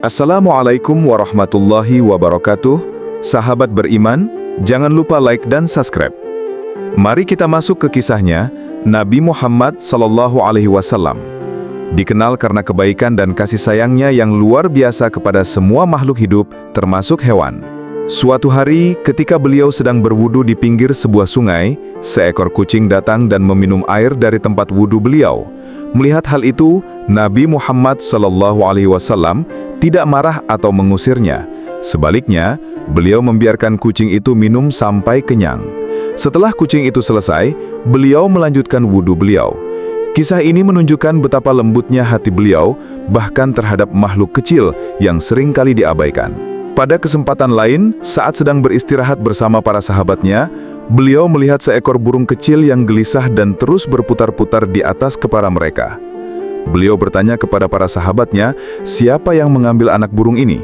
Assalamualaikum warahmatullahi wabarakatuh. Sahabat beriman, jangan lupa like dan subscribe. Mari kita masuk ke kisahnya. Nabi Muhammad SAW dikenal karena kebaikan dan kasih sayangnya yang luar biasa kepada semua makhluk hidup, termasuk hewan. Suatu hari, ketika beliau sedang berwudu di pinggir sebuah sungai, seekor kucing datang dan meminum air dari tempat wudu beliau. Melihat hal itu, Nabi Muhammad SAW tidak marah atau mengusirnya. Sebaliknya, beliau membiarkan kucing itu minum sampai kenyang. Setelah kucing itu selesai, beliau melanjutkan wudu beliau. Kisah ini menunjukkan betapa lembutnya hati beliau, bahkan terhadap makhluk kecil yang sering kali diabaikan. Pada kesempatan lain, saat sedang beristirahat bersama para sahabatnya, beliau melihat seekor burung kecil yang gelisah dan terus berputar-putar di atas kepala mereka. Beliau bertanya kepada para sahabatnya, siapa yang mengambil anak burung ini?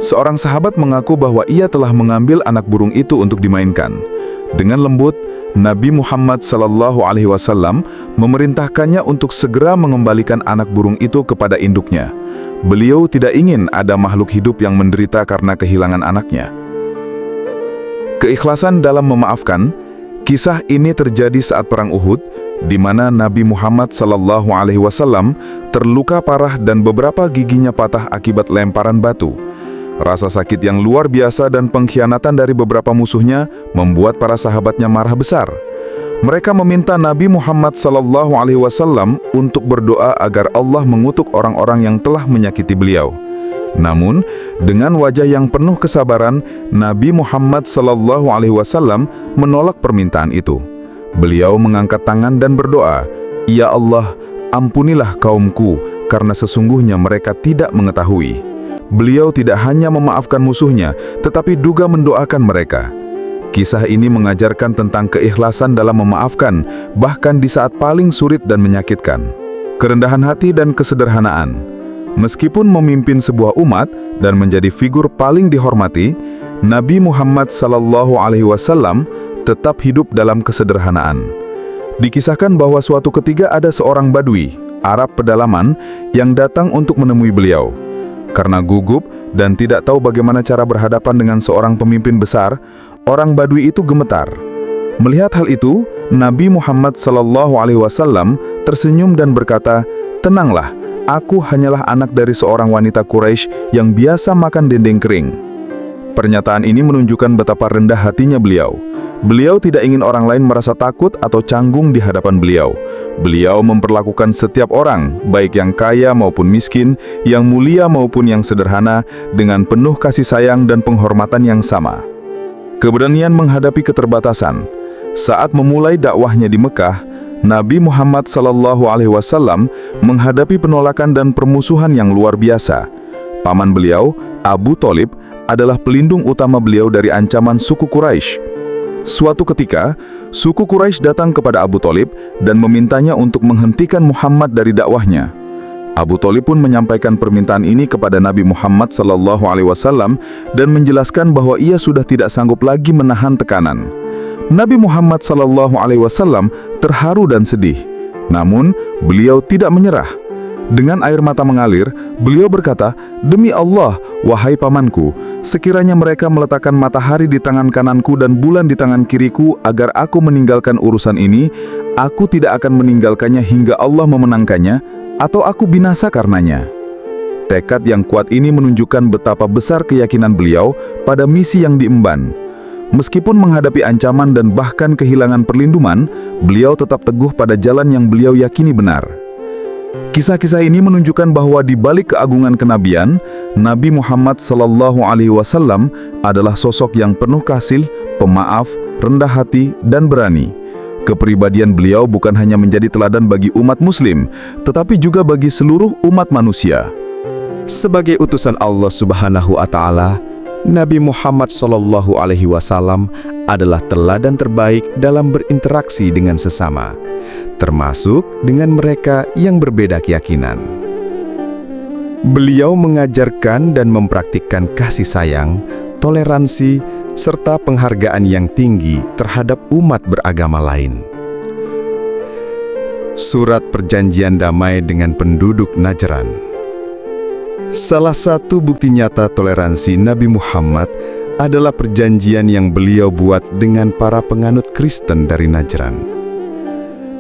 Seorang sahabat mengaku bahwa ia telah mengambil anak burung itu untuk dimainkan. Dengan lembut, Nabi Muhammad SAW memerintahkannya untuk segera mengembalikan anak burung itu kepada induknya. Beliau tidak ingin ada makhluk hidup yang menderita karena kehilangan anaknya. Keikhlasan dalam memaafkan. Kisah ini terjadi saat Perang Uhud, di mana Nabi Muhammad SAW terluka parah dan beberapa giginya patah akibat lemparan batu. Rasa sakit yang luar biasa dan pengkhianatan dari beberapa musuhnya membuat para sahabatnya marah besar. Mereka meminta Nabi Muhammad SAW untuk berdoa agar Allah mengutuk orang-orang yang telah menyakiti beliau. Namun, dengan wajah yang penuh kesabaran, Nabi Muhammad SAW menolak permintaan itu. Beliau mengangkat tangan dan berdoa, "Ya Allah, ampunilah kaumku, karena sesungguhnya mereka tidak mengetahui." Beliau tidak hanya memaafkan musuhnya, tetapi juga mendoakan mereka. Kisah ini mengajarkan tentang keikhlasan dalam memaafkan, bahkan di saat paling sulit dan menyakitkan. Kerendahan hati dan kesederhanaan. Meskipun memimpin sebuah umat dan menjadi figur paling dihormati, Nabi Muhammad SAW tetap hidup dalam kesederhanaan. Dikisahkan bahwa suatu ketika ada seorang Badui, Arab pedalaman, yang datang untuk menemui beliau. Karena gugup dan tidak tahu bagaimana cara berhadapan dengan seorang pemimpin besar, orang Badui itu gemetar. Melihat hal itu, Nabi Muhammad SAW tersenyum dan berkata, "Tenanglah, aku hanyalah anak dari seorang wanita Quraisy yang biasa makan dendeng kering." Pernyataan ini menunjukkan betapa rendah hatinya beliau. Beliau tidak ingin orang lain merasa takut atau canggung di hadapan beliau. Beliau memperlakukan setiap orang, baik yang kaya maupun miskin, yang mulia maupun yang sederhana, dengan penuh kasih sayang dan penghormatan yang sama. Keberanian menghadapi keterbatasan. Saat memulai dakwahnya di Mekah, Nabi Muhammad SAW menghadapi penolakan dan permusuhan yang luar biasa. Paman beliau, Abu Thalib, adalah pelindung utama beliau dari ancaman suku Quraisy. Suatu ketika, suku Quraisy datang kepada Abu Thalib dan memintanya untuk menghentikan Muhammad dari dakwahnya. Abu Thalib pun menyampaikan permintaan ini kepada Nabi Muhammad SAW dan menjelaskan bahwa ia sudah tidak sanggup lagi menahan tekanan. Nabi Muhammad SAW terharu dan sedih. Namun, beliau tidak menyerah. Dengan air mata mengalir, beliau berkata, "Demi Allah, wahai pamanku, sekiranya mereka meletakkan matahari di tangan kananku dan bulan di tangan kiriku agar aku meninggalkan urusan ini, aku tidak akan meninggalkannya hingga Allah memenangkannya, atau aku binasa karenanya." Tekad yang kuat ini menunjukkan betapa besar keyakinan beliau pada misi yang diemban. Meskipun menghadapi ancaman dan bahkan kehilangan perlindungan, beliau tetap teguh pada jalan yang beliau yakini benar. Kisah-kisah ini menunjukkan bahwa di balik keagungan kenabian, Nabi Muhammad SAW adalah sosok yang penuh kasih, pemaaf, rendah hati, dan berani. Kepribadian beliau bukan hanya menjadi teladan bagi umat muslim, tetapi juga bagi seluruh umat manusia. Sebagai utusan Allah Subhanahu wa Ta'ala, Nabi Muhammad SAW adalah teladan terbaik dalam berinteraksi dengan sesama, termasuk dengan mereka yang berbeda keyakinan. Beliau mengajarkan dan mempraktikkan kasih sayang, toleransi, serta penghargaan yang tinggi terhadap umat beragama lain. Surat Perjanjian Damai dengan penduduk Najran. Salah satu bukti nyata toleransi Nabi Muhammad adalah perjanjian yang beliau buat dengan para penganut Kristen dari Najran.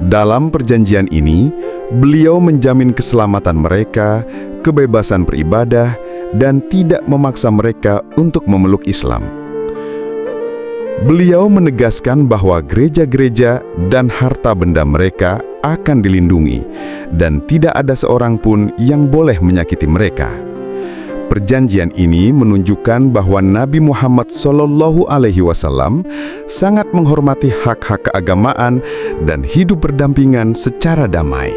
Dalam perjanjian ini, beliau menjamin keselamatan mereka, kebebasan beribadah, dan tidak memaksa mereka untuk memeluk Islam. Beliau menegaskan bahwa gereja-gereja dan harta benda mereka akan dilindungi dan tidak ada seorang pun yang boleh menyakiti mereka. Perjanjian ini menunjukkan bahwa Nabi Muhammad SAW sangat menghormati hak-hak keagamaan dan hidup berdampingan secara damai.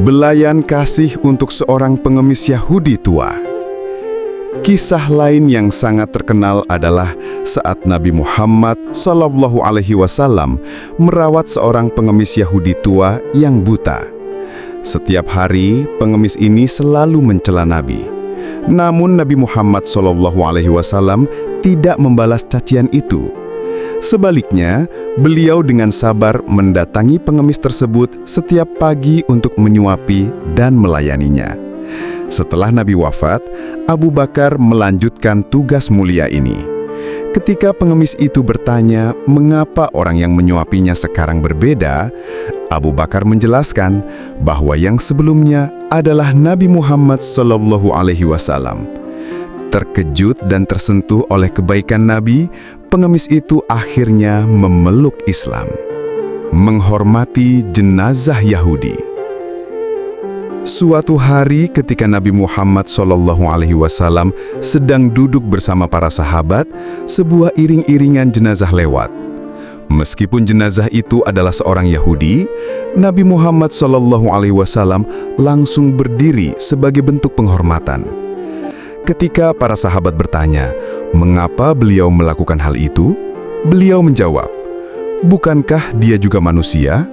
Belayan kasih untuk seorang pengemis Yahudi tua. Kisah lain yang sangat terkenal adalah saat Nabi Muhammad SAW merawat seorang pengemis Yahudi tua yang buta. Setiap hari, pengemis ini selalu mencela Nabi. Namun Nabi Muhammad SAW tidak membalas cacian itu. Sebaliknya, beliau dengan sabar mendatangi pengemis tersebut setiap pagi untuk menyuapi dan melayaninya. Setelah Nabi wafat, Abu Bakar melanjutkan tugas mulia ini. Ketika pengemis itu bertanya mengapa orang yang menyuapinya sekarang berbeda, Abu Bakar menjelaskan bahwa yang sebelumnya adalah Nabi Muhammad SAW. Terkejut dan tersentuh oleh kebaikan Nabi, pengemis itu akhirnya memeluk Islam. Menghormati jenazah Yahudi. Suatu hari ketika Nabi Muhammad SAW sedang duduk bersama para sahabat, sebuah iring-iringan jenazah lewat. Meskipun jenazah itu adalah seorang Yahudi, Nabi Muhammad SAW langsung berdiri sebagai bentuk penghormatan. Ketika para sahabat bertanya, mengapa beliau melakukan hal itu? Beliau menjawab, "Bukankah dia juga manusia?"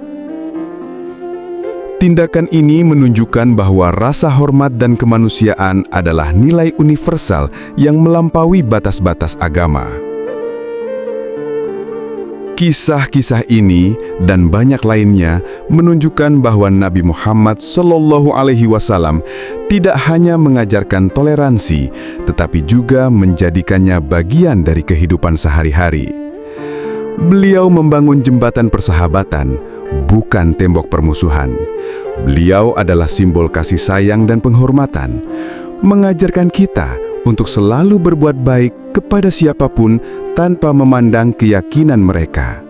Tindakan ini menunjukkan bahwa rasa hormat dan kemanusiaan adalah nilai universal yang melampaui batas-batas agama. Kisah-kisah ini dan banyak lainnya menunjukkan bahwa Nabi Muhammad SAW tidak hanya mengajarkan toleransi, tetapi juga menjadikannya bagian dari kehidupan sehari-hari. Beliau membangun jembatan persahabatan, bukan tembok permusuhan. Beliau adalah simbol kasih sayang dan penghormatan, mengajarkan kita untuk selalu berbuat baik kepada siapapun tanpa memandang keyakinan mereka.